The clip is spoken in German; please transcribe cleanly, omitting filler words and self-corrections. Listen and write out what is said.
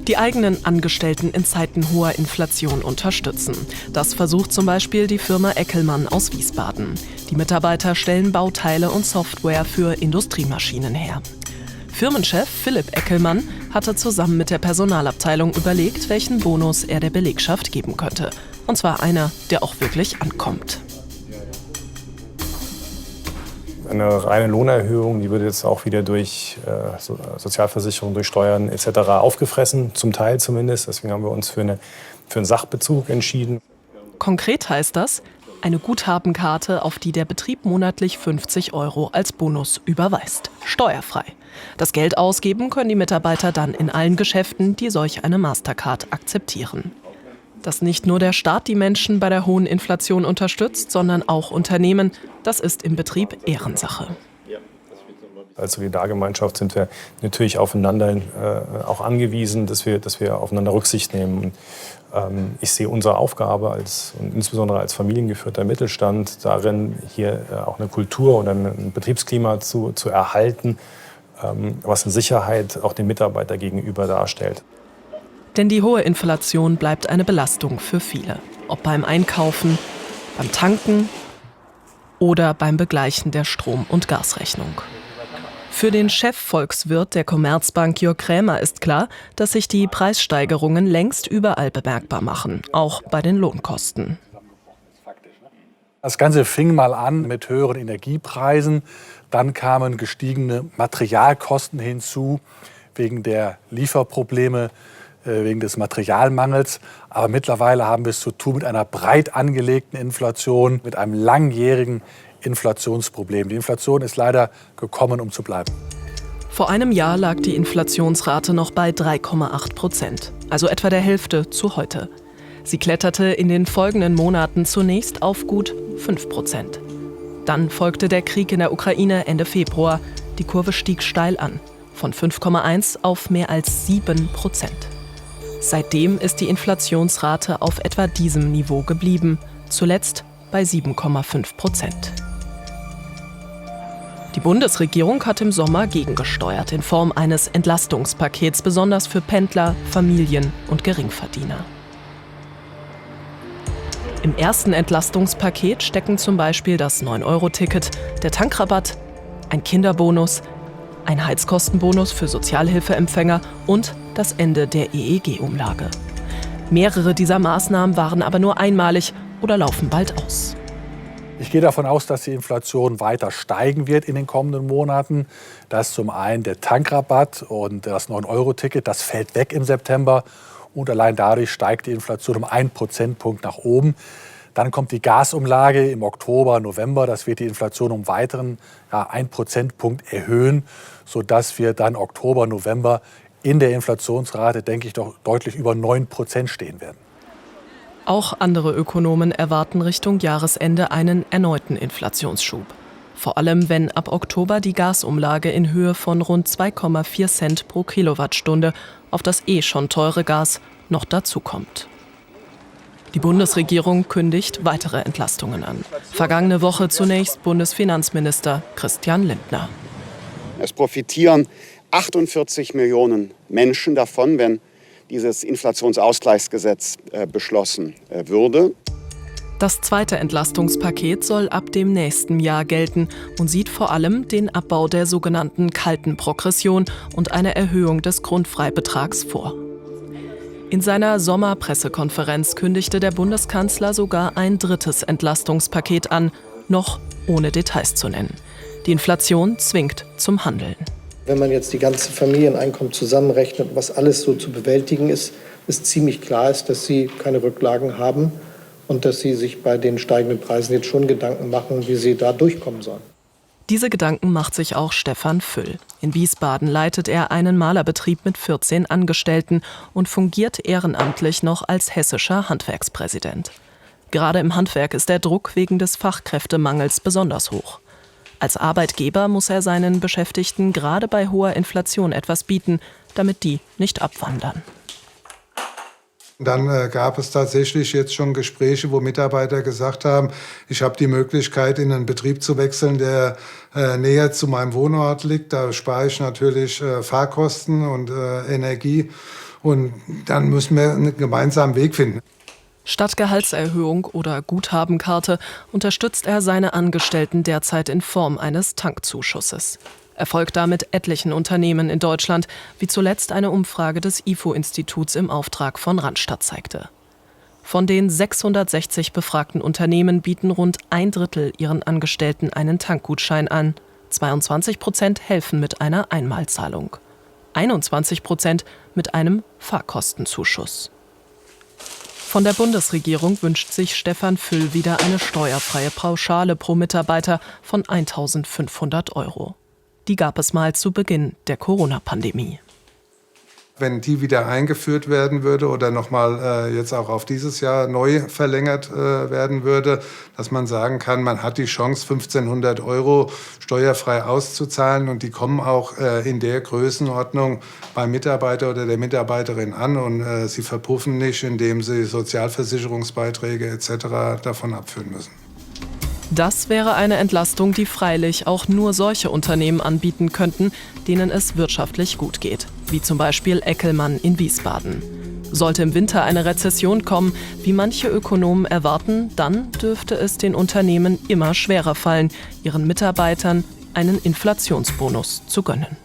Die eigenen Angestellten in Zeiten hoher Inflation unterstützen. Das versucht zum Beispiel die Firma Eckelmann aus Wiesbaden. Die Mitarbeiter stellen Bauteile und Software für Industriemaschinen her. Firmenchef Philipp Eckelmann hatte zusammen mit der Personalabteilung überlegt, welchen Bonus er der Belegschaft geben könnte. Und zwar einer, der auch wirklich ankommt. Eine reine Lohnerhöhung, die wird jetzt auch wieder durch Sozialversicherung, durch Steuern etc. aufgefressen, zum Teil zumindest. Deswegen haben wir uns für einen Sachbezug entschieden. Konkret heißt das, eine Guthabenkarte, auf die der Betrieb monatlich 50 € als Bonus überweist. Steuerfrei. Das Geld ausgeben können die Mitarbeiter dann in allen Geschäften, die solch eine Mastercard akzeptieren. Dass nicht nur der Staat die Menschen bei der hohen Inflation unterstützt, sondern auch Unternehmen, das ist im Betrieb Ehrensache. Als Solidargemeinschaft sind wir natürlich aufeinander auch angewiesen, dass wir aufeinander Rücksicht nehmen. Ich sehe unsere Aufgabe und insbesondere als familiengeführter Mittelstand darin, hier auch eine Kultur oder ein Betriebsklima zu erhalten, was eine Sicherheit auch dem Mitarbeiter gegenüber darstellt. Denn die hohe Inflation bleibt eine Belastung für viele. Ob beim Einkaufen, beim Tanken oder beim Begleichen der Strom- und Gasrechnung. Für den Chefvolkswirt der Commerzbank Jörg Krämer ist klar, dass sich die Preissteigerungen längst überall bemerkbar machen, auch bei den Lohnkosten. Das Ganze fing mal an mit höheren Energiepreisen, dann kamen gestiegene Materialkosten hinzu, wegen der Lieferprobleme, wegen des Materialmangels. Aber mittlerweile haben wir es zu tun mit einer breit angelegten Inflation, mit einem langjährigen Inflationsproblem. Die Inflation ist leider gekommen, um zu bleiben. Vor einem Jahr lag die Inflationsrate noch bei 3,8%, also etwa der Hälfte zu heute. Sie kletterte in den folgenden Monaten zunächst auf gut 5%. Dann folgte der Krieg in der Ukraine Ende Februar. Die Kurve stieg steil an, von 5,1 auf mehr als 7%. Seitdem ist die Inflationsrate auf etwa diesem Niveau geblieben, zuletzt bei 7,5%. Die Bundesregierung hat im Sommer gegengesteuert in Form eines Entlastungspakets, besonders für Pendler, Familien und Geringverdiener. Im ersten Entlastungspaket stecken zum Beispiel das 9-Euro-Ticket, der Tankrabatt, ein Kinderbonus, ein Heizkostenbonus für Sozialhilfeempfänger und das Ende der EEG-Umlage. Mehrere dieser Maßnahmen waren aber nur einmalig oder laufen bald aus. Ich gehe davon aus, dass die Inflation weiter steigen wird in den kommenden Monaten. Das ist zum einen der Tankrabatt und das 9-Euro-Ticket, das fällt weg im September. Und allein dadurch steigt die Inflation um 1 Prozentpunkt nach oben. Dann kommt die Gasumlage im Oktober, November. Das wird die Inflation um weiteren 1 Prozentpunkt erhöhen, sodass wir dann Oktober, November in der Inflationsrate, denke ich, doch deutlich über 9% stehen werden. Auch andere Ökonomen erwarten Richtung Jahresende einen erneuten Inflationsschub. Vor allem, wenn ab Oktober die Gasumlage in Höhe von rund 2,4 Cent pro Kilowattstunde auf das schon teure Gas noch dazukommt. Die Bundesregierung kündigt weitere Entlastungen an. Vergangene Woche zunächst Bundesfinanzminister Christian Lindner. Es profitieren 48 Millionen Menschen davon, wenn dieses Inflationsausgleichsgesetz beschlossen würde. Das zweite Entlastungspaket soll ab dem nächsten Jahr gelten und sieht vor allem den Abbau der sogenannten kalten Progression und eine Erhöhung des Grundfreibetrags vor. In seiner Sommerpressekonferenz kündigte der Bundeskanzler sogar ein drittes Entlastungspaket an, noch ohne Details zu nennen. Die Inflation zwingt zum Handeln. Wenn man jetzt die ganze Familieneinkommen zusammenrechnet, was alles so zu bewältigen ist, ist ziemlich klar ist, dass sie keine Rücklagen haben und dass sie sich bei den steigenden Preisen jetzt schon Gedanken machen, wie sie da durchkommen sollen. Diese Gedanken macht sich auch Stefan Füll. In Wiesbaden leitet er einen Malerbetrieb mit 14 Angestellten und fungiert ehrenamtlich noch als hessischer Handwerkspräsident. Gerade im Handwerk ist der Druck wegen des Fachkräftemangels besonders hoch. Als Arbeitgeber muss er seinen Beschäftigten gerade bei hoher Inflation etwas bieten, damit die nicht abwandern. Dann gab es tatsächlich jetzt schon Gespräche, wo Mitarbeiter gesagt haben, ich habe die Möglichkeit, in einen Betrieb zu wechseln, der näher zu meinem Wohnort liegt. Da spare ich natürlich Fahrkosten und Energie. Und dann müssen wir einen gemeinsamen Weg finden. Statt Gehaltserhöhung oder Guthabenkarte unterstützt er seine Angestellten derzeit in Form eines Tankzuschusses. Erfolgt damit etlichen Unternehmen in Deutschland, wie zuletzt eine Umfrage des IFO-Instituts im Auftrag von Randstad zeigte. Von den 660 befragten Unternehmen bieten rund 1/3 ihren Angestellten einen Tankgutschein an. 22% helfen mit einer Einmalzahlung. 21% mit einem Fahrkostenzuschuss. Von der Bundesregierung wünscht sich Stefan Füll wieder eine steuerfreie Pauschale pro Mitarbeiter von 1.500 €. Die gab es mal zu Beginn der Corona-Pandemie. Wenn die wieder eingeführt werden würde oder nochmal jetzt auch auf dieses Jahr neu verlängert werden würde, dass man sagen kann, man hat die Chance, 1.500 € steuerfrei auszuzahlen und die kommen auch in der Größenordnung beim Mitarbeiter oder der Mitarbeiterin an und sie verpuffen nicht, indem sie Sozialversicherungsbeiträge etc. davon abführen müssen. Das wäre eine Entlastung, die freilich auch nur solche Unternehmen anbieten könnten, denen es wirtschaftlich gut geht, wie zum Beispiel Eckelmann in Wiesbaden. Sollte im Winter eine Rezession kommen, wie manche Ökonomen erwarten, dann dürfte es den Unternehmen immer schwerer fallen, ihren Mitarbeitern einen Inflationsbonus zu gönnen.